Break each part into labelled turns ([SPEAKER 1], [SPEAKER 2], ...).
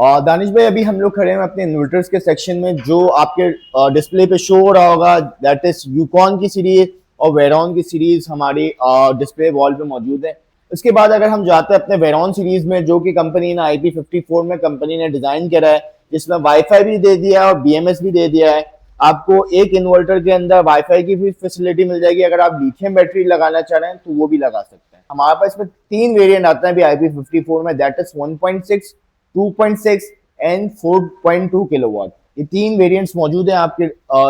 [SPEAKER 1] दानिश भाई, अभी हम लोग खड़े हैं अपने इन्वर्टर्स के सेक्शन में। जो आपके डिस्प्ले पे शो हो रहा होगा दैट इज यूकॉन की सीरीज और वेरॉन की सीरीज हमारी डिस्प्ले वॉल पे मौजूद है। उसके बाद अगर हम जाते हैं अपने वेरॉन सीरीज में, जो कि कंपनी ने IP54 में कंपनी ने डिजाइन करा है, जिसमें वाईफाई भी दे दिया है और BMS भी दे दिया है। आपको एक इन्वर्टर के अंदर वाईफाई की भी फैसिलिटी मिल जाएगी। अगर आप लिथियम बैटरी लगाना चाह रहे हैं तो वो भी लगा सकते हैं। हमारे पास इसमें 3 वेरिएंट आते हैं अभी IP54 में, दैट इज 1.6, 2.6 एंड 4.2 किलोवाट। ये 3 वेरिएंट्स मौजूद हैं, आपके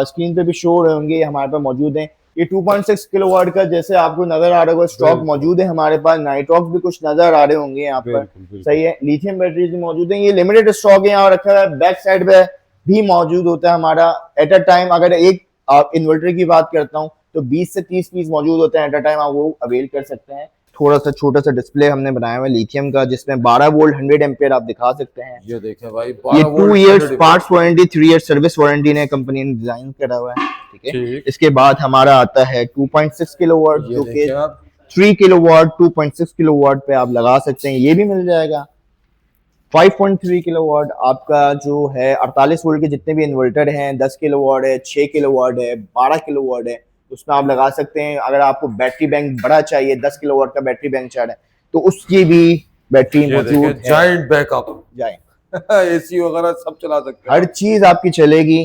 [SPEAKER 1] स्क्रीन पे भी शो हो रहे होंगे, हमारे पास मौजूद हैं। ये 2.6 किलोवाट का जैसे आपको नजर आ रहा होगा स्टॉक मौजूद है हमारे पास। नाइट्रॉक्स भी कुछ नजर आ रहे होंगे यहाँ पर। सही है, लिथियम बैटरीज भी मौजूद है। ये लिमिटेड स्टॉक है, यहाँ रखा है। बैक साइड पे भी मौजूद होता है हमारा एट अ टाइम। अगर एक इन्वर्टर की बात करता हूँ तो 20 से 30 पीस मौजूद होते हैं एट अ टाइम, आप वो अवेल कर सकते हैं। थोड़ा सा छोटा सा डिस्प्ले हमने बनाया हुआ है लिथियम का, जिसमें 12 वोल्ट 100 एम्पियर आप दिखा सकते हैं।
[SPEAKER 2] ये देखें भाई,
[SPEAKER 1] ये
[SPEAKER 2] 12
[SPEAKER 1] 2
[SPEAKER 2] volt
[SPEAKER 1] years
[SPEAKER 2] 100
[SPEAKER 1] parts warranty, 3 years service warranty ने कंपनी ने डिजाइन करा हुआ है। ठीक है,
[SPEAKER 2] ठीक।
[SPEAKER 1] इसके बाद हमारा आता है 2.6 किलोवाट,
[SPEAKER 2] ये
[SPEAKER 1] जो कि
[SPEAKER 2] देखें आप,
[SPEAKER 1] 3 किलोवाट 2.6 किलोवाट पे आप लगा सकते हैं, ये भी मिल जाएगा। 5.3 किलोवाट आपका जो है 48 वोल्ट के जितने भी इन्वर्टर हैं, 10 किलोवाट है, 6 किलोवाट है, 12 किलोवाट है, उसमें आप लगा सकते हैं। अगर आपको बैटरी बैंक बड़ा चाहिए, 10 किलोवाट का बैटरी बैंक चाह रहे हैं, तो उसकी भी बैटरी
[SPEAKER 2] ये
[SPEAKER 1] मौजूद
[SPEAKER 2] देखें
[SPEAKER 1] है।
[SPEAKER 2] जायंट बैकअप,
[SPEAKER 1] जाए
[SPEAKER 2] एसी वगैरह सब चला सकते हैं
[SPEAKER 1] हर
[SPEAKER 2] आप।
[SPEAKER 1] चीज आपकी चलेगी।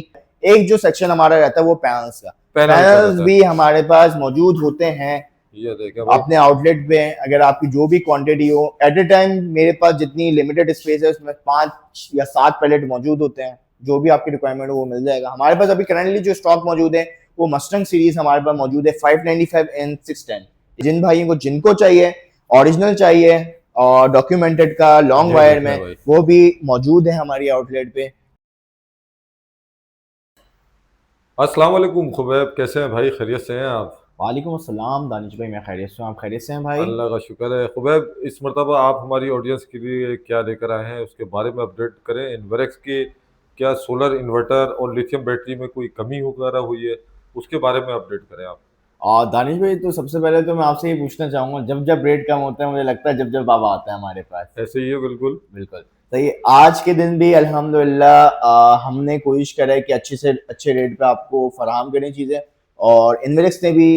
[SPEAKER 1] एक जो सेक्शन हमारा रहता है वो पैनल्स का,
[SPEAKER 2] पैनल का
[SPEAKER 1] पैनल्स
[SPEAKER 2] रहता है।
[SPEAKER 1] भी हमारे पास मौजूद होते हैं
[SPEAKER 2] ये देखें भाई,
[SPEAKER 1] अपने आउटलेट पे। अगर आपकी जो भी क्वांटिटी हो, एट ए टाइम मेरे पास जितनी लिमिटेड स्पेस है उसमें 5 या 7 पैलेट मौजूद होते हैं। जो भी आपकी रिक्वायरमेंट हो वो मिल जाएगा हमारे पास। अभी करंटली जो स्टॉक मौजूद है वो मस्टंग सीरीज हमारे पास मौजूद है 595 एंड 610। जिन भाइयों को जिनको चाहिए, ओरिजिनल चाहिए और डॉक्यूमेंटेड का लॉन्ग
[SPEAKER 2] ये
[SPEAKER 1] वायर
[SPEAKER 2] देखें
[SPEAKER 1] में,
[SPEAKER 2] भाई।
[SPEAKER 1] वो भी मौजूद है हमारी आउटलेट पे।
[SPEAKER 2] अस्सलाम वालेकुम खुबैब, कैसे हैं भाई? खैरियत से हैं आप?
[SPEAKER 1] वालेकुम अस्सलाम दानिश भाई, मैं खैरियत से हूँ। आप खैरियत से हैं भाई?
[SPEAKER 2] अल्लाह का शुक्र है। खुबैब, इस मरतबा आप हमारी ऑडियंस के लिए क्या लेकर आए हैं उसके बारे में अपडेट करें। इन्वर्क्स के क्या सोलर इन्वर्टर और लिथियम बैटरी में कोई कमी वगैरह हुई है, उसके बारे में अपडेट करें आप।
[SPEAKER 1] और दानिश भाई, तो सबसे पहले तो मैं आपसे ये पूछना चाहूंगा, जब जब रेट कम होता है मुझे लगता है जब जब बाबा आता है हमारे पास।
[SPEAKER 2] ऐसे ही है बिल्कुल।
[SPEAKER 1] बिल्कुल सही। आज के दिन भी अल्हम्दुलिल्लाह हमने कोशिश करा है कि अच्छे से अच्छे रेट पे आपको फराहम करें चीज़ें, और इन्वेलेक्स ने भी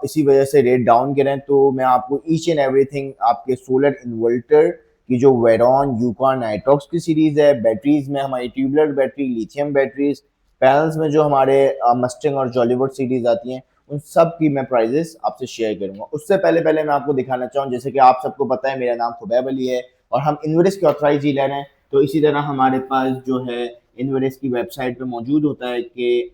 [SPEAKER 1] इसी वजह से रेट डाउन करें। तो मैं आपको ईच एंड एवरीथिंग आपके सोलर इन्वर्टर की जो वेरॉन यूकॉन नाइट्रॉक्स की सीरीज है, बैटरीज में हमारी tubular battery, lithium batteries, panels में जो हमारे मस्टंग और जॉलीवुड सीरीज आती हैं, उन सब की मैं प्राइजेस आपसे शेयर करूंगा। उससे पहले पहले मैं आपको दिखाना चाहूँ, जैसे कि आप सबको पता है मेरा नाम खुबैब अली है और हम इन्वेरिस के ऑथराइज डीलर हैं। तो इसी तरह हमारे पास जो है इन्वेरिस की वेबसाइट पे मौजूद होता है कि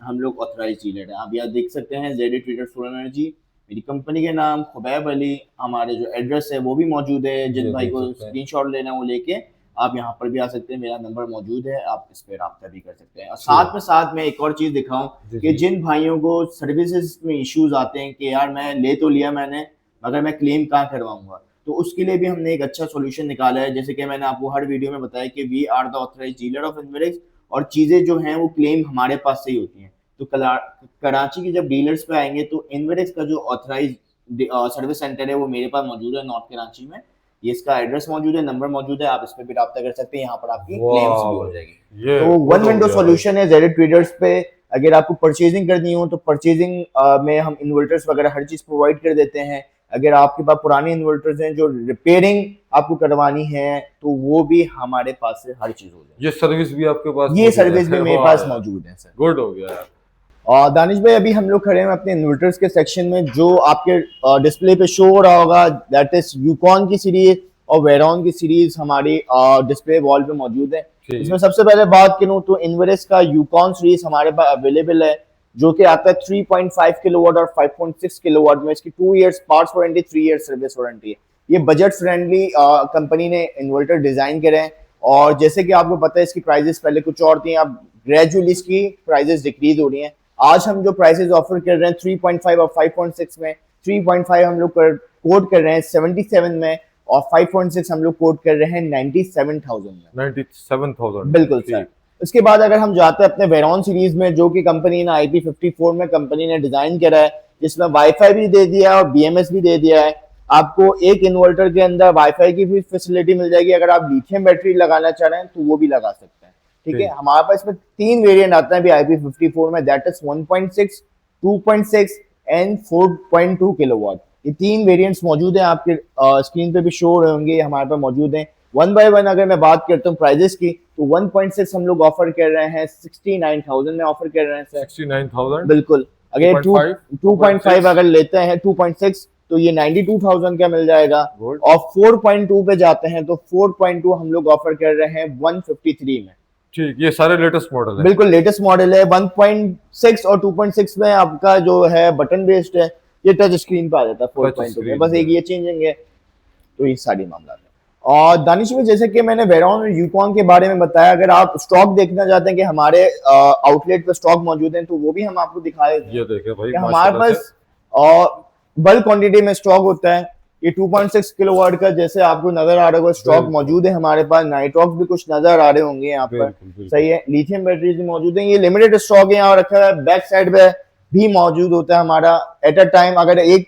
[SPEAKER 1] हम लोग ऑथराइज डीलर हैं। आप यहाँ देख सकते हैं जेडी ट्रेडर सोलर एनर्जी, मेरी कंपनी के नाम खुबैब अली। हमारे जो एड्रेस है वो भी मौजूद है, जिन
[SPEAKER 2] ये
[SPEAKER 1] भाई
[SPEAKER 2] देख
[SPEAKER 1] को
[SPEAKER 2] सकते हैं।
[SPEAKER 1] स्क्रीनशॉट लेना है वो लेके आप यहाँ पर भी आ सकते हैं। मेरा नंबर मौजूद है, आप इस पर रब्ता भी कर सकते हैं। और साथ में एक और चीज़ दिखाऊं
[SPEAKER 2] जी
[SPEAKER 1] कि
[SPEAKER 2] जी।
[SPEAKER 1] जिन भाइयों को सर्विसेज में इश्यूज आते हैं कि यार मैं ले तो लिया मैंने, मगर मैं क्लेम कहाँ करवाऊंगा, तो उसके लिए भी हमने एक अच्छा सॉल्यूशन निकाला है। जैसे कि मैंने आपको हर वीडियो में बताया कि we are the authorize dealer of Inverex, और चीज़ें जो हैं वो क्लेम हमारे पास से ही होती हैं। तो कराची के जब डीलर्स पे आएंगे तो इन्वेरिक्स का जो ऑथराइज सर्विस सेंटर है वो मेरे पास मौजूद है नॉर्थ कराची में। ये इसका एड्रेस मौजूद है, नंबर मौजूद है, आप इस पे भी रब्ता कर सकते हैं। यहाँ पर आपकी क्लेम्स
[SPEAKER 2] वाह
[SPEAKER 1] भी हो
[SPEAKER 2] भाई,
[SPEAKER 1] जाएगी।
[SPEAKER 2] ये
[SPEAKER 1] तो
[SPEAKER 2] गुड
[SPEAKER 1] वन
[SPEAKER 2] हो
[SPEAKER 1] विंडो
[SPEAKER 2] गया भाई।
[SPEAKER 1] सॉल्यूशन है जेड ट्रेडर्स पे। अगर आपको परचेजिंग करनी हो तो परचेजिंग में हम इन्वर्टर्स वगैरह हर चीज प्रोवाइड कर देते हैं। अगर आपके पास पुराने इन्वर्टर्स हैं जो रिपेयरिंग आपको करवानी है तो वो भी हमारे पास से हर चीज हो जाएगी।
[SPEAKER 2] ये सर्विस भी आपके पास
[SPEAKER 1] ये
[SPEAKER 2] मौजूद
[SPEAKER 1] सर्विस भी
[SPEAKER 2] है?
[SPEAKER 1] मेरे
[SPEAKER 2] वाह
[SPEAKER 1] पास
[SPEAKER 2] यार,
[SPEAKER 1] मौजूद है सर।
[SPEAKER 2] गुड हो गया यार।
[SPEAKER 1] और दानिश भाई, अभी हम लोग खड़े हैं अपने इन्वर्टर्स के सेक्शन में। जो आपके डिस्प्ले पे शो हो रहा होगा दैट इज यूकॉन की सीरीज और वेरॉन की सीरीज हमारी डिस्प्ले वॉल पे मौजूद है।
[SPEAKER 2] ठीक।
[SPEAKER 1] इसमें सबसे पहले बात करूं तो इन्वेरिस का यूकॉन सीरीज हमारे पास अवेलेबल है, जो कि आता है 3.5 किलोवाट और 5.6 किलोवाट में। इसकी 2 years parts warranty, 3 years service warranty है। ये बजट फ्रेंडली कंपनी ने इन्वर्टर डिजाइन करे हैं। और जैसे कि आपको पता है इसकी प्राइजेस पहले कुछ और थी, अब ग्रेजुअली इसकी प्राइजेस डिक्रीज हो रही हैं। आज हम जो प्राइसेस ऑफर कर रहे हैं 3.5 और 5.6 में, 3.5 हम लोग कोड कर रहे हैं 77 में, और 5.6 हम लोग कोड कर रहे हैं 97,000 में।
[SPEAKER 2] 97,000 में,
[SPEAKER 1] बिल्कुल सर।
[SPEAKER 2] ठीक।
[SPEAKER 1] उसके बाद अगर हम जाते हैं अपने वेरॉन सीरीज में, जो कि कंपनी ने IP54 में कंपनी ने डिजाइन करा है, जिसमें वाईफाई भी दे दिया है और BMS भी दे दिया है। आपको एक इन्वर्टर के अंदर वाईफाई की भी फैसिलिटी मिल जाएगी। अगर आप लिथियम बैटरी लगाना चाह रहे हैं तो वो भी लगा सकते हैं। ठीक है,
[SPEAKER 2] ठीक।
[SPEAKER 1] हमारे पास इसमें 3 वेरिएंट आता है अभी IP54 में, दैट इज 1.6, 2.6 एंड 4.2 किलोवाट। ये 3 वेरिएंट्स मौजूद हैं, आपके स्क्रीन पे भी शो हो रहे होंगे, ये हमारे पास मौजूद हैं। वन बाय वन अगर मैं बात करता हूँ प्राइजेस की, तो 1.6 हम लोग ऑफर कर रहे हैं 69,000 में ऑफर कर रहे हैं सर।
[SPEAKER 2] 69,000।
[SPEAKER 1] बिल्कुल, अगर 2.5 अगर लेते हैं 2.6 तो ये 92,000 का मिल जाएगा।
[SPEAKER 2] Good.
[SPEAKER 1] और 4.2 पे जाते हैं तो 4.2 हम लोग ऑफर कर रहे हैं 153 में।
[SPEAKER 2] ठीक, ये सारे लेटेस्ट मॉडल है।
[SPEAKER 1] बिल्कुल लेटेस्ट मॉडल है। 1.6 और 2.6 में आपका जो है बटन बेस्ड है, ये टच स्क्रीन पे आ जाता है 4.2 में, बस एक ये चेंजिंग है। तो ये सारी मामला है। और दानिश में जैसे कि मैंने वेरॉन और यूकॉन के बारे में बताया, अगर आप स्टॉक देखना चाहते हैं कि हमारे आउटलेट पे स्टॉक मौजूद है, तो वो भी हम आपको दिखा देते हैं।
[SPEAKER 2] ये देखें भाई,
[SPEAKER 1] कि हमारे पास बल्क क्वांटिटी में स्टॉक होता है। ये 2.6 किलोवाट का जैसे आपको नजर आ रहा होगा स्टॉक मौजूद है हमारे पास। नाइट्रॉक्स भी कुछ नजर आ रहे होंगे यहाँ पर, सही है। लिथियम बैटरीज भी मौजूद है, ये लिमिटेड स्टॉक है यहाँ रखा है। बैक साइड पे भी मौजूद होता है हमारा एट अ टाइम। अगर एक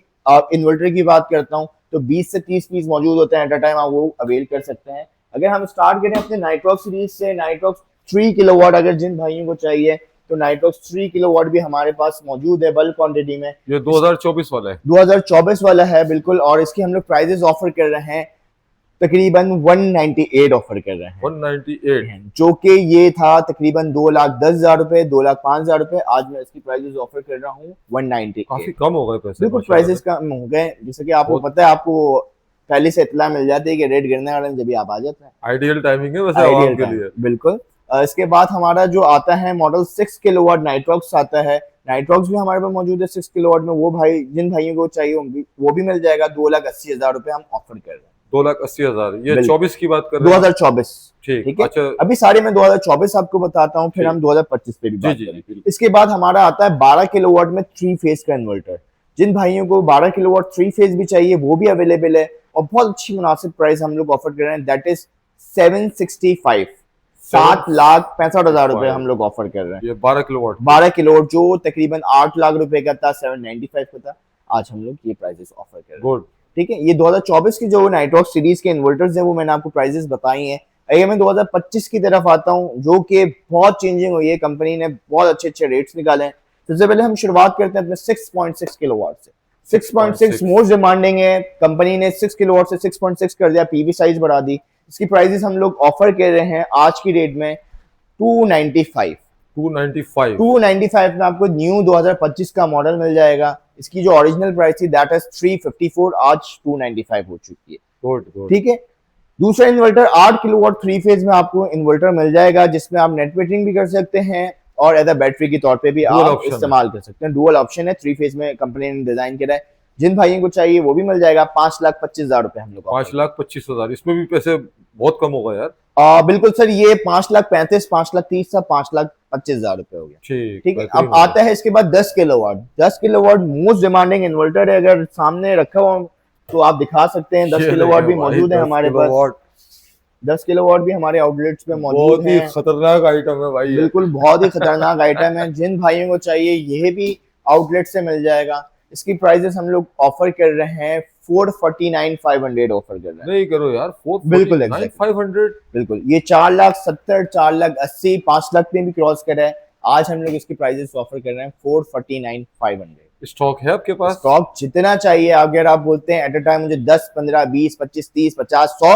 [SPEAKER 1] इन्वर्टर की बात करता हूँ तो 20 से 30 पीस मौजूद होते हैं एट अ टाइम, आप वो अवेल कर सकते हैं। अगर हम स्टार्ट करें अपने नाइट्रॉक्स सीरीज से, नाइट्रॉक्स 3 किलोवाट अगर जिन भाइयों को चाहिए तो नाइट्रॉक्स 3 किलोवाट भी हमारे पास मौजूद है बल्क क्वांटिटी में।
[SPEAKER 2] ये 2024 वाला है।
[SPEAKER 1] 2024 वाला है बिल्कुल। और इसके हम लोग प्राइजेस ऑफर कर रहे हैं तकरीबन 198 ऑफर कर रहे हैं।
[SPEAKER 2] 198,
[SPEAKER 1] जो कि ये था तकरीबन 2,10,000 रुपए, 2,05,000 रुपए। आज मैं इसकी प्राइजेस ऑफर कर रहा हूँ 198।
[SPEAKER 2] काफी कम हो गए पैसे,
[SPEAKER 1] बिल्कुल प्राइजेस कम हो गए, जैसे कि आपको पता है, आपको पहले से इत्तला मिल जाती है कि रेट गिरने वाले जब भी आप आ जाते हैं।
[SPEAKER 2] आइडियल टाइमिंग है वैसे आवाम के लिए।
[SPEAKER 1] बिल्कुल। इसके बाद हमारा जो आता है मॉडल 6 किलोवाट नाइट्रॉक्स आता है। नाइट्रॉक्स भी हमारे पास मौजूद है 6 किलोवाट में। वो भाई जिन भाइयों को चाहिए वो भी मिल जाएगा। 2,80,000 रुपए हम ऑफर कर रहे हैं।
[SPEAKER 2] 2,80,000। ये 24 की बात कर रहे हैं?
[SPEAKER 1] 2024। ठीक है।
[SPEAKER 2] अच्छा,
[SPEAKER 1] अभी सारे मैं 2024 आपको बताता हूँ, फिर हम 2025 पे भी बात करेंगे। इसके बाद हमारा आता है 12 किलोवाट में 3 फेज का इन्वर्टर। जिन भाइयों को 12 किलोवाट 3 फेज भी चाहिए वो भी अवेलेबल है, और बहुत अच्छी मुनासिब प्राइस हम लोग ऑफर कर रहे हैं, दैट इज 765, 7,65,000 रुपए हम लोग ऑफर कर रहे हैं।
[SPEAKER 2] ये 12 किलोवाट,
[SPEAKER 1] 12 किलोवाट जो तकरीबन 8 लाख रुपए का था, 795 का था, आज हम लोग ये प्राइसेस ऑफर कर रहे हैं। ठीक है, ये 2024 की जो नाइट्रॉक्स सीरीज के इन्वर्टर्स हैं वो मैंने आपको प्राइसेस बताई हैं। अगर मैं 2025 की तरफ आता हूँ, जो कि बहुत चेंजिंग हुई है, कंपनी ने बहुत अच्छे अच्छे रेट्स निकाले हैं। सबसे पहले हम शुरुआत करते हैं अपने 6.6 किलोवाट से। 6.6 मोस्ट डिमांडिंग है, कंपनी ने 6 किलोवाट से 6.6 कर दिया, पीवी साइज बढ़ा दी। इसकी प्राइसेस हम लोग ऑफर कर रहे हैं आज की डेट में 295।
[SPEAKER 2] 295
[SPEAKER 1] में आपको न्यू 2025 का मॉडल मिल जाएगा। इसकी जो ओरिजिनल प्राइस थी दैट इज 354, आज 295 हो चुकी है। ठीक है। दूसरा इन्वर्टर 8 किलोवाट 3 फेज में आपको इन्वर्टर मिल जाएगा, जिसमें आप नेट मीटरिंग भी कर सकते हैं और एज अ बैटरी के तौर पे भी आप इस्तेमाल कर सकते हैं। डुअल ऑप्शन है, 3 फेज में कंपनी ने डिजाइन किया है। जिन भाइयों को चाहिए वो भी मिल जाएगा। 5,25,000 रुपए हम लोग।
[SPEAKER 2] 5,25,000, इसमें भी पैसे बहुत कम होगा यार।
[SPEAKER 1] बिल्कुल सर, ये 5,35,000, 5,30,000 था, 5,25,000 रुपए हो गया। ठीक है। अब आता है इसके बाद 10 kilowatt. 10 kilowatt most demanding inverter है। अगर सामने रखा हो तो आप दिखा सकते हैं। 10 किलोवाट भी मौजूद है हमारे पास। 10 किलोवाट भी हमारे आउटलेट्स पे मौजूद है।
[SPEAKER 2] बहुत ही खतरनाक आइटम है भाई।
[SPEAKER 1] बिल्कुल बहुत ही खतरनाक आइटम है। जिन भाइयों को चाहिए ये भी आउटलेट से मिल जाएगा। इसकी प्राइसेस हम लोग ऑफर कर रहे हैं 449,500 ऑफर कर रहे हैं।
[SPEAKER 2] नहीं करो यार,
[SPEAKER 1] 449,500 बिल्कुल। ये 4,70,000, 4,80,000, 5 लाख में भी क्रॉस कर रहा है। आज हम लोग इसकी प्राइसेस ऑफर कर रहे हैं 449,500।
[SPEAKER 2] स्टॉक है आपके पास?
[SPEAKER 1] स्टॉक जितना चाहिए, अगर आप बोलते हैं एट अ टाइम मुझे 10, 15, 20, 25, 30, 50, 100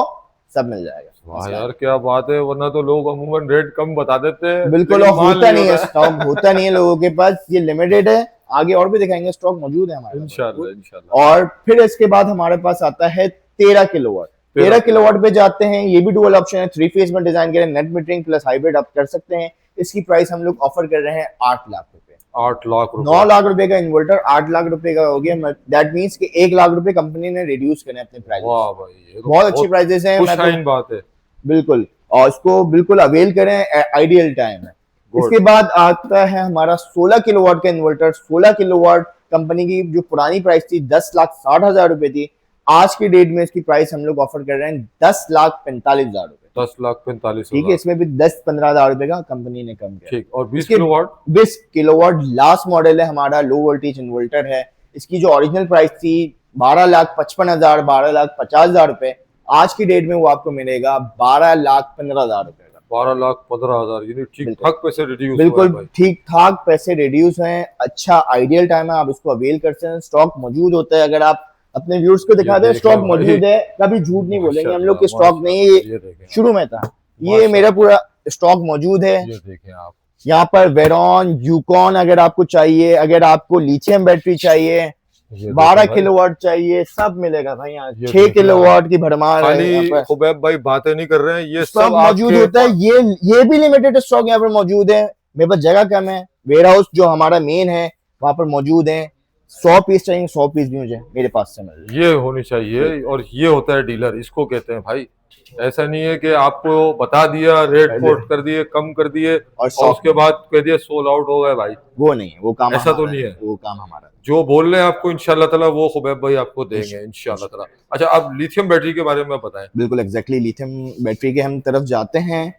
[SPEAKER 1] सब मिल जाएगा।
[SPEAKER 2] वाह यार क्या बात है, वरना तो लोग अमूमन रेट कम बता देते हैं।
[SPEAKER 1] बिल्कुल, और होता नहीं है, स्टॉक होता नहीं है लोगों के पास, ये लिमिटेड है। आगे और भी दिखाएंगे, स्टॉक मौजूद है हमारे
[SPEAKER 2] इंशाल्लाह।
[SPEAKER 1] और फिर इसके बाद हमारे पास आता है 13 किलोवाट। 13 किलोवाट पे जाते हैं। ये भी डुअल ऑप्शन है, 3 फेज में डिजाइन करें, नेट मीटरिंग प्लस हाइब्रिड आप कर सकते हैं। इसकी प्राइस हम लोग ऑफर कर रहे हैं 8 लाख रुपए।
[SPEAKER 2] 8 लाख रुपए,
[SPEAKER 1] 9 लाख रुपए का इन्वर्टर 8 लाख रुपए का हो गया। दैट मींस कि 1 लाख रुपए कंपनी ने रिड्यूस करे अपने प्राइस।
[SPEAKER 2] वाह भाई,
[SPEAKER 1] बहुत अच्छी प्राइसेस हैं।
[SPEAKER 2] बात है
[SPEAKER 1] बिल्कुल, और इसको बिल्कुल अवेल करें, आइडियल टाइम है। इसके बाद आता है हमारा 16 किलोवाट का इन्वर्टर। 16 किलोवाट कंपनी की जो पुरानी प्राइस थी 10,60,000 रुपए थी, आज की डेट में इसकी प्राइस हम लोग ऑफर कर रहे हैं 10,45,000 रुपए।
[SPEAKER 2] 10,45,000।
[SPEAKER 1] ठीक है, इसमें भी 10-15,000 रुपए का कंपनी ने कम किया।
[SPEAKER 2] ठीक। और 20 किलोवाट?
[SPEAKER 1] 20 किलोवाट लास्ट मॉडल है हमारा, लो वोल्टेज इन्वर्टर है। इसकी जो ओरिजिनल प्राइस थी 12,55,000, 12,50,000 रुपए, आज की डेट में वो आपको मिलेगा 12,15,000 रुपए का।
[SPEAKER 2] 12,15,000 यानी ठीक
[SPEAKER 1] बिल्कुल
[SPEAKER 2] ठाक पैसे रिड्यूस हुआ है
[SPEAKER 1] बिल्कुल
[SPEAKER 2] भाई।
[SPEAKER 1] ठीक ठाक पैसे रिड्यूस हैं, अच्छा आइडियल टाइम है, आप इसको अवेल कर सकते हैं, स्टॉक मौजूद होता है। अगर आप अपने व्यूअर्स को दिखा
[SPEAKER 2] ये
[SPEAKER 1] दें
[SPEAKER 2] देखें
[SPEAKER 1] स्टॉक
[SPEAKER 2] भाई,
[SPEAKER 1] मौजूद है, कभी झूठ नहीं बोलेंगे हम लोग कि
[SPEAKER 2] माशाल्लाह
[SPEAKER 1] स्टॉक नहीं है,
[SPEAKER 2] माशाल्लाह, ये देखें
[SPEAKER 1] शुरू में था। ये
[SPEAKER 2] माशाल्लाह,
[SPEAKER 1] मेरा पूरा स्टॉक मौजूद है।
[SPEAKER 2] ये देखें आप,
[SPEAKER 1] यहाँ पर वेरॉन, यूकॉन अगर आपको चाहिए, अगर आपको लिथियम बैटरी चाहिए,
[SPEAKER 2] ये
[SPEAKER 1] 12
[SPEAKER 2] देखें भाई,
[SPEAKER 1] किलोवाट चाहिए, सब मिलेगा भाई यहाँ।
[SPEAKER 2] ये
[SPEAKER 1] 6
[SPEAKER 2] देखें आप,
[SPEAKER 1] किलोवाट की भरमार है यहाँ
[SPEAKER 2] खाली
[SPEAKER 1] पर,
[SPEAKER 2] खुबैब भाई बातें नहीं कर रहे हैं, ये
[SPEAKER 1] सब
[SPEAKER 2] सब
[SPEAKER 1] मौजूद
[SPEAKER 2] आपके
[SPEAKER 1] होता है। ये भी लिमिटेड स्टॉक यहाँ पर मौजूद है, मेरे पास जगह कम है। वेयर हाउस जो हमारा मेन है वहां पर मौजूद है। 100 पीस चाहिए, 100 पीस भी मुझे मेरे पास से मिल जाए।
[SPEAKER 2] ये होनी चाहिए, और ये होता है डीलर, इसको कहते हैं भाई। ऐसा नहीं है कि आपको बता दिया, रेट कोट कर दिए, कम कर दिए और उसके बाद कह दिया सोल्ड आउट हो गए भाई,
[SPEAKER 1] वो नहीं है, वो काम
[SPEAKER 2] ऐसा तो
[SPEAKER 1] हमारा
[SPEAKER 2] नहीं है।
[SPEAKER 1] वो काम हमारा।
[SPEAKER 2] जो बोल रहे हैं आपको इंशाल्लाह ताला वो खुबैब भाई आपको देंगे इंशाल्लाह ताला। अच्छा, आप लिथियम बैटरी के बारे में बताएं।
[SPEAKER 1] बिल्कुल एग्जैक्टली, लिथियम बैटरी के हम तरफ जाते हैं।
[SPEAKER 2] ये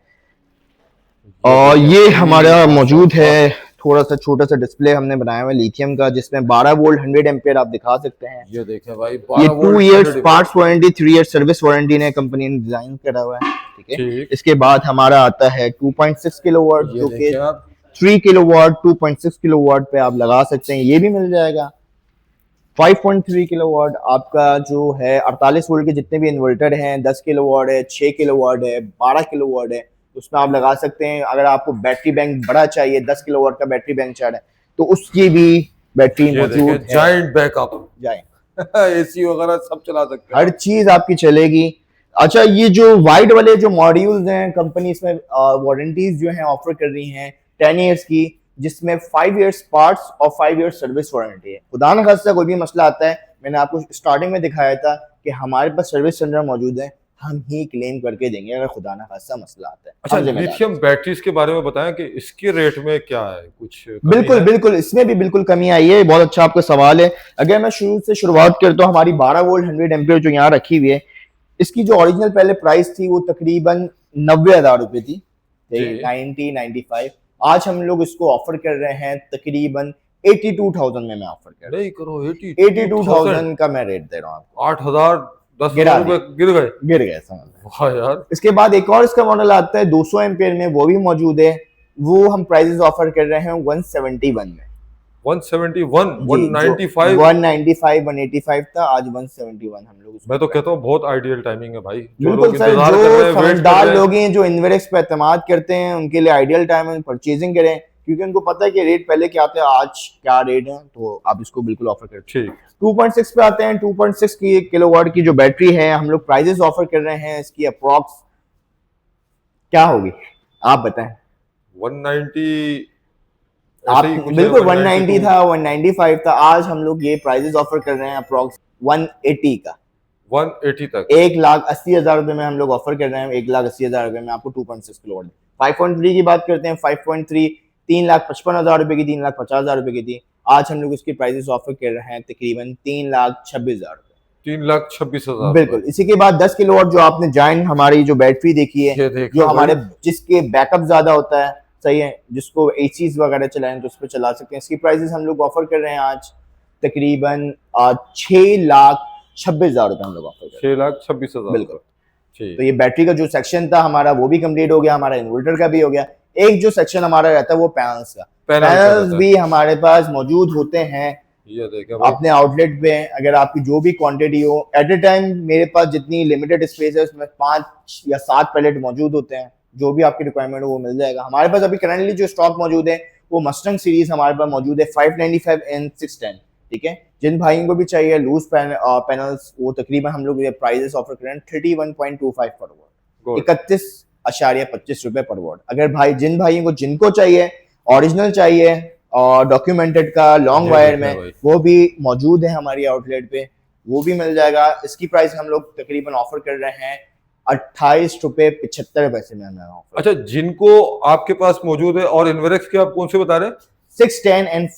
[SPEAKER 1] और
[SPEAKER 2] देखें
[SPEAKER 1] ये
[SPEAKER 2] भाई,
[SPEAKER 1] हमारा मौजूद
[SPEAKER 2] माशाल्लाह,
[SPEAKER 1] है, थोड़ा सा छोटा सा डिस्प्ले हमने बनाया हुआ है लिथियम का, जिसमें 12 वोल्ट 100 एम्पियर आप दिखा सकते हैं।
[SPEAKER 2] ये देखें भाई,
[SPEAKER 1] ये
[SPEAKER 2] 12
[SPEAKER 1] 2
[SPEAKER 2] volt
[SPEAKER 1] years
[SPEAKER 2] 100
[SPEAKER 1] parts warranty, 3 years service warranty ने कंपनी ने डिजाइन करा हुआ है। ठीक है,
[SPEAKER 2] ठीक,
[SPEAKER 1] इसके बाद हमारा आता है 2.6 किलोवाट,
[SPEAKER 2] ये
[SPEAKER 1] जो कि
[SPEAKER 2] देखें आप,
[SPEAKER 1] 3 किलोवाट 2.6 किलोवाट पे आप लगा सकते हैं, ये भी मिल जाएगा। 5.3 किलोवाट आपका जो है 48 वोल्ट के जितने भी इन्वर्टर हैं, 10 किलोवाट है, 6 किलोवाट है, 12 किलोवाट है, उसमें आप लगा सकते हैं। अगर आपको बैटरी बैंक बड़ा चाहिए, 10 किलोवाट का बैटरी बैंक चाहिए, तो उसकी भी बैटरी
[SPEAKER 2] ये
[SPEAKER 1] मौजूद
[SPEAKER 2] देखें
[SPEAKER 1] है।
[SPEAKER 2] जायंट बैकअप,
[SPEAKER 1] जाए
[SPEAKER 2] एसी वगैरह सब चला सकते हैं
[SPEAKER 1] हर
[SPEAKER 2] आप।
[SPEAKER 1] चीज आपकी चलेगी। अच्छा, ये जो वाइड वाले जो मॉड्यूल्स हैं, कंपनी इसमें वारंटीज जो हैं ऑफर कर रही हैं 10 इयर्स की, जिसमें 5 इयर्स पार्ट्स और 5 इयर्स सर्विस वारंटी है। खुदा न खास्ता कोई भी मसला आता है, मैंने आपको स्टार्टिंग में दिखाया था कि हमारे पास सर्विस सेंटर मौजूद है, हम ही क्लेम करके देंगे अगर खुदा न खास्ता मसला आता है।
[SPEAKER 2] अच्छा,
[SPEAKER 1] हम जिम्मेदार
[SPEAKER 2] लिथियम बैटरीज के बारे में बताएं कि इसके रेट में क्या है, कुछ कमी
[SPEAKER 1] बिल्कुल
[SPEAKER 2] है?
[SPEAKER 1] बिल्कुल, इसमें भी बिल्कुल कमी आई है। बहुत अच्छा आपका सवाल है। अगर मैं शुरू से शुरुआत करता हूँ, हमारी 12 वोल्ट 100 एम्पियर जो यहाँ रखी हुई है, इसकी जो ओरिजिनल पहले प्राइस थी वो तकरीबन 90,000 रुपए थी,
[SPEAKER 2] जी,
[SPEAKER 1] 90-95। आज हम लोग इसको ऑफर कर रहे हैं तकरीबन 82,000 में मैं ऑफर कर रहा
[SPEAKER 2] नहीं करो
[SPEAKER 1] हूँ।
[SPEAKER 2] 82,000
[SPEAKER 1] 82,000 का मैं रेट दे रहा हूँ आपको।
[SPEAKER 2] 8,000
[SPEAKER 1] गिरा
[SPEAKER 2] 10,000 रुपए गिर गए,
[SPEAKER 1] गिर गए समझ लो।
[SPEAKER 2] वाह यार।
[SPEAKER 1] इसके बाद एक और इसका मॉडल आता है 200 एम्पियर में, वो भी मौजूद है। वो हम प्राइसेस ऑफर कर रहे हैं 171 में।
[SPEAKER 2] 171,
[SPEAKER 1] जी,
[SPEAKER 2] 195,
[SPEAKER 1] 195 185 था, आज 171 हम लोग।
[SPEAKER 2] मैं तो कहता हूँ बहुत आइडियल टाइमिंग है भाई। जो
[SPEAKER 1] बिल्कुल
[SPEAKER 2] लोग
[SPEAKER 1] सर,
[SPEAKER 2] इंतजार
[SPEAKER 1] जो
[SPEAKER 2] कर रहे हैं, वेट कर
[SPEAKER 1] समझदार
[SPEAKER 2] रहे हैं,
[SPEAKER 1] लोग हैं, जो इन्वेरेक्स पे एतमाद करते हैं, उनके लिए आइडियल टाइम है परचेजिंग करें, क्योंकि उनको पता है कि रेट पहले क्या आते हैं, आज क्या रेट है, तो आप इसको बिल्कुल ऑफर करते हैं।
[SPEAKER 2] ठीक,
[SPEAKER 1] 2.6 पे आते हैं। 2.6 की किलोवाट की जो बैटरी है, हम लोग प्राइजेस ऑफर कर रहे हैं, इसकी अप्रॉक्स क्या होगी आप बताएं।
[SPEAKER 2] 190
[SPEAKER 1] आप
[SPEAKER 2] ऐसे ही कुछ है,
[SPEAKER 1] बिल्कुल 190
[SPEAKER 2] 192,
[SPEAKER 1] था, 195 था, आज हम लोग ये प्राइजेस ऑफर कर रहे हैं अप्रॉक्स 180 का।
[SPEAKER 2] 180 तक।
[SPEAKER 1] 1,80,000 रुपए में हम लोग ऑफर कर रहे हैं। 1,80,000 रुपए में आपको 2.6 किलोवाट। 5.3 की बात करते हैं। 5.3 3,55,000 रुपए की, 3,50,000 रुपए की थी, आज हम लोग इसकी प्राइसेस ऑफर कर रहे हैं तकरीबन 3,26,000 रुपए।
[SPEAKER 2] 3,26,000
[SPEAKER 1] बिल्कुल। इसी के बाद 10 किलोवाट जो आपने जायंट हमारी जो बैटरी देखी है,
[SPEAKER 2] ये देखो
[SPEAKER 1] जो हमारे
[SPEAKER 2] भाई,
[SPEAKER 1] जिसके बैकअप ज्यादा होता है, सही है, जिसको एसीज वगैरह चलाएं तो उस पर चला सकते हैं, इसकी प्राइसेस हम लोग ऑफर कर रहे हैं आज तकरीबन 6,26,000 रुपए हम लोग ऑफर कर रहे
[SPEAKER 2] 6,26,000
[SPEAKER 1] हैं। बिल्कुल।
[SPEAKER 2] ठीक,
[SPEAKER 1] तो ये बैटरी का जो सेक्शन था हमारा वो भी कंप्लीट हो गया, हमारा इन्वर्टर का भी हो गया। एक जो सेक्शन हमारा रहता है वो पैनल्स का।
[SPEAKER 2] पैनल का
[SPEAKER 1] पैनल्स
[SPEAKER 2] रहता है।
[SPEAKER 1] भी हमारे पास मौजूद होते हैं
[SPEAKER 2] ये देखें भाई,
[SPEAKER 1] अपने आउटलेट पे। अगर आपकी जो भी क्वांटिटी हो, एट ए टाइम मेरे पास जितनी लिमिटेड स्पेस है उसमें 5 या 7 पैलेट मौजूद होते हैं। जो भी आपकी रिक्वायरमेंट हो वो मिल जाएगा हमारे पास। अभी करंटली जो स्टॉक मौजूद है वो मस्टंग सीरीज हमारे पास मौजूद है 595 एंड 610। ठीक है, जिन भाइयों को भी चाहिए लूज पैनल्स, वो तकरीबन हम लोग ये प्राइजेस ऑफर कर रहे हैं 31.25 पर वॉट, 31.25 रुपए पर वॉट। अगर भाई जिन भाइयों को जिनको चाहिए ओरिजिनल चाहिए और डॉक्यूमेंटेड का लॉन्ग वायर में, वो भी मौजूद है हमारी आउटलेट पे, वो भी मिल जाएगा। इसकी प्राइस हम लोग तकरीबन ऑफर कर रहे हैं 28.75 रुपए में हमें ऑफर।
[SPEAKER 2] अच्छा, जिनको आपके पास मौजूद है, और इन्वेरेक्स के आप कौन से बता रहे हैं?
[SPEAKER 1] 610 एंड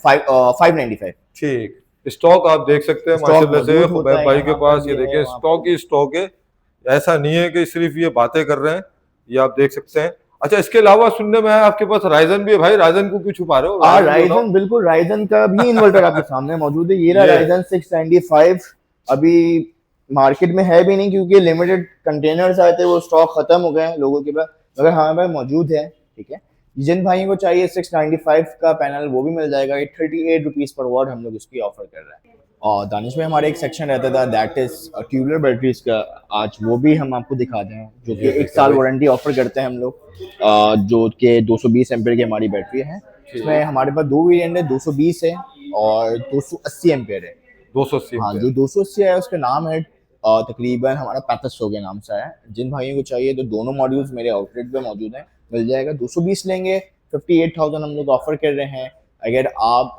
[SPEAKER 1] 595।
[SPEAKER 2] ठीक, स्टॉक आप देख सकते हैं
[SPEAKER 1] स्टॉक
[SPEAKER 2] माशाल्लाह से
[SPEAKER 1] मौजूद होता
[SPEAKER 2] खुबैब
[SPEAKER 1] है
[SPEAKER 2] भाई
[SPEAKER 1] यहाँ
[SPEAKER 2] के
[SPEAKER 1] पर,
[SPEAKER 2] पास। ये
[SPEAKER 1] ये है
[SPEAKER 2] देखिए
[SPEAKER 1] वहाँ
[SPEAKER 2] स्टॉक ही स्टॉक है, ऐसा नहीं है कि सिर्फ ये बातें कर रहे हैं, ये आप देख सकते हैं। अच्छा, इसके अलावा सुनने में आया आपके पास राइजन भी है भाई, राइजन को क्यों छुपा रहे हो? राइजन बताओ।
[SPEAKER 1] राइजन, बिल्कुल राइजन का भी इन्वर्टर आपके सामने मौजूद है। ये रहा
[SPEAKER 2] ये
[SPEAKER 1] राइजन 695। अभी मार्केट में है भी नहीं क्योंकि लिमिटेड कंटेनर्स आए थे, वो स्टॉक खत्म हो गए हैं लोगों के पास, मगर हमारे पास मौजूद है। ठीक है, जिन भाइयों को चाहिए 695 का पैनल वो भी मिल जाएगा। 38 रुपीज पर वॉट हम लोग इसकी ऑफर कर रहे हैं। और दानिश में हमारा एक सेक्शन रहता था दैट इज ट्यूबुलर बैटरीज का, आज वो भी हम आपको दिखा दें, जो कि
[SPEAKER 2] ये
[SPEAKER 1] एक
[SPEAKER 2] देखिए
[SPEAKER 1] साल
[SPEAKER 2] भाई।
[SPEAKER 1] वारंटी ऑफर करते हैं हम लोग। जो कि 220 एम्पेयर की हमारी बैटरी है। इसमें हमारे पास दो वेरिएंट है, 220 है और 280 एम्पेयर है।
[SPEAKER 2] 280
[SPEAKER 1] हाँ,
[SPEAKER 2] एम्पीयर।
[SPEAKER 1] जो 280 है उसका नाम है तकरीबन हमारा 3500 के नाम से है। जिन भाइयों को चाहिए तो दोनों मॉड्यूल्स मेरे आउटलेट पे मौजूद हैं, मिल जाएगा। 220 लेंगे 58,000 हम लोग ऑफर कर रहे हैं। अगर आप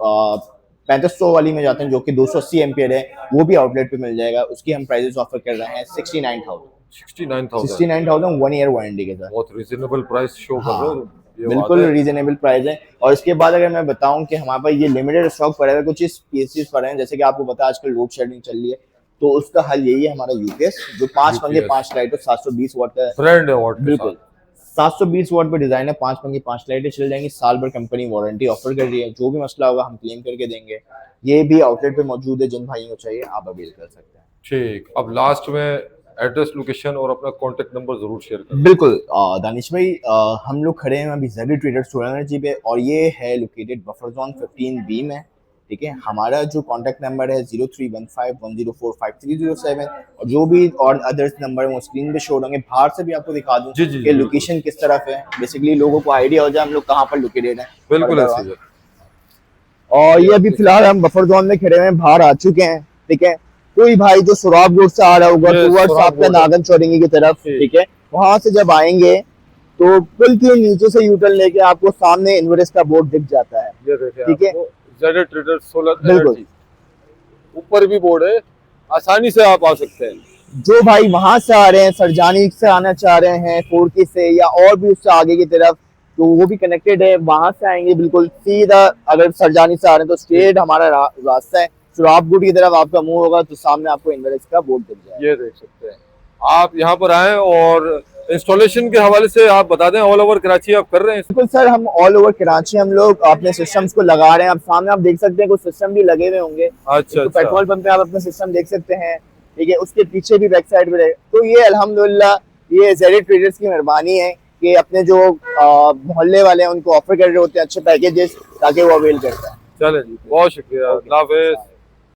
[SPEAKER 1] 3500 वाली में जाते हैं जो कि 280 एम्पियर है, वो भी आउटलेट पे मिल जाएगा। उसकी हम प्राइजेस ऑफर कर रहे हैं 69,000।
[SPEAKER 2] 69,000।
[SPEAKER 1] 69,000 1 ईयर वारंटी के साथ।
[SPEAKER 2] बहुत रिजनेबल प्राइस शो कर रहे हो,
[SPEAKER 1] हाँ,
[SPEAKER 2] ये बात
[SPEAKER 1] बिल्कुल
[SPEAKER 2] है।
[SPEAKER 1] रीजनेबल प्राइस है। और इसके बाद अगर मैं बताऊं कि हमारे पास ये लिमिटेड स्टॉक पड़ा है, कुछ इस पीसेस पड़े हैं, जैसे कि आपको पता है आजकल लोड शेडिंग चल रही है, तो उसका हल यही है हमारा यूपीएस, जो 5 पंखे
[SPEAKER 2] यूपीएस
[SPEAKER 1] 5 लाइट 720 वाट का है।
[SPEAKER 2] ब्रांड अवार्ड के
[SPEAKER 1] बिल्कुल
[SPEAKER 2] साथ।
[SPEAKER 1] 720 वाट पे डिजाइन है, 5 पंखे 5 लाइटें चल जाएंगी, साल भर कंपनी वारंटी ऑफर कर रही है। जो भी मसला होगा हम क्लेम करके देंगे। ये भी आउटलेट पे मौजूद है, जिन भाइयों को चाहिए आप अवेल कर सकते हैं।
[SPEAKER 2] ठीक, अब लास्ट में एड्रेस, लोकेशन और अपना कॉन्टेक्ट नंबर जरूर शेयर करें।
[SPEAKER 1] बिल्कुल दानिश भाई, हम लोग खड़े हैं अभी जेडी ट्रेडर्स सोलर एनर्जी पे, और ये है लोकेटेड बफर जोन 15B में। ठीक है, हमारा जो कॉन्टैक्ट नंबर है 031510453007, और जो भी और अदर्स नंबर है वो स्क्रीन पे शो होंगे। बाहर से भी आपको दिखा दूं
[SPEAKER 2] जी जी जी,
[SPEAKER 1] कि
[SPEAKER 2] बिल्कुल
[SPEAKER 1] लोकेशन किस तरफ है, बेसिकली लोगों को आइडिया हो जाए हम लोग कहाँ पर लोकेटेड है।
[SPEAKER 2] बिल्कुल ऐसे ही है।
[SPEAKER 1] और
[SPEAKER 2] ये
[SPEAKER 1] ये
[SPEAKER 2] आप
[SPEAKER 1] अभी
[SPEAKER 2] देख
[SPEAKER 1] फिलहाल हम बफर जोन में खड़े हुए हैं, बाहर आ चुके हैं। ठीक है, कोई भाई जो सुराब रोड से आ रहा होगा
[SPEAKER 2] ये
[SPEAKER 1] टूवर्ड्स
[SPEAKER 2] सुराग
[SPEAKER 1] आपका
[SPEAKER 2] रोड है।
[SPEAKER 1] नागन चौरंगी की तरफ,
[SPEAKER 2] ठीक।
[SPEAKER 1] ठीक है, वहां से जब आएंगे तो पुल के नीचे से यूटर्न लेके आपको सामने इन्वर्स का बोर्ड दिख जाता है।
[SPEAKER 2] ये देखें
[SPEAKER 1] ठीक है,
[SPEAKER 2] आपको जेड ट्रेडर्स सोलर
[SPEAKER 1] बिल्कुल।
[SPEAKER 2] एनर्जी, ऊपर भी बोर्ड है, आसानी से आप आ सकते हैं।
[SPEAKER 1] जो भाई वहां से आ रहे हैं, सरजानी से आना चाह रहे हैं, फोरकी से या और भी उससे आगे की तरफ, तो वो भी कनेक्टेड है, वहां से आएंगे बिल्कुल सीधा। अगर सरजानी से आ रहे हैं तो स्ट्रेट हमारा रास्ता है, सुराबगुट की तरफ आपका मुंह होगा तो सामने आपको इन्वर्स का बोर्ड दिख जाएगा।
[SPEAKER 2] ये देख सकते हैं आप, यहाँ पर आए और इंस्टॉलेशन के हवाले से आप बता दें, ऑल ओवर कराची आप कर रहे हैं?
[SPEAKER 1] बिल्कुल सर, हम ऑल ओवर कराची हम लोग अपने सिस्टम्स को लगा रहे हैं। अब सामने आप देख सकते हैं कुछ सिस्टम भी लगे हुए होंगे।
[SPEAKER 2] अच्छा
[SPEAKER 1] तो
[SPEAKER 2] अच्छा।
[SPEAKER 1] पेट्रोल पंप पे आप अपना सिस्टम देख सकते हैं। ठीक है, उसके पीछे भी बैक साइड पे तो ये अल्हम्दुलिल्लाह ये जेड ट्रेडर्स की मेहरबानी है कि अपने जो मोहल्ले वाले हैं उनको ऑफर कर रहे होते हैं अच्छे पैकेजेस, ताकि वो अवेल करते हैं।
[SPEAKER 2] चलें जी, बहुत शुक्रिया, अल्लाह हाफिज़।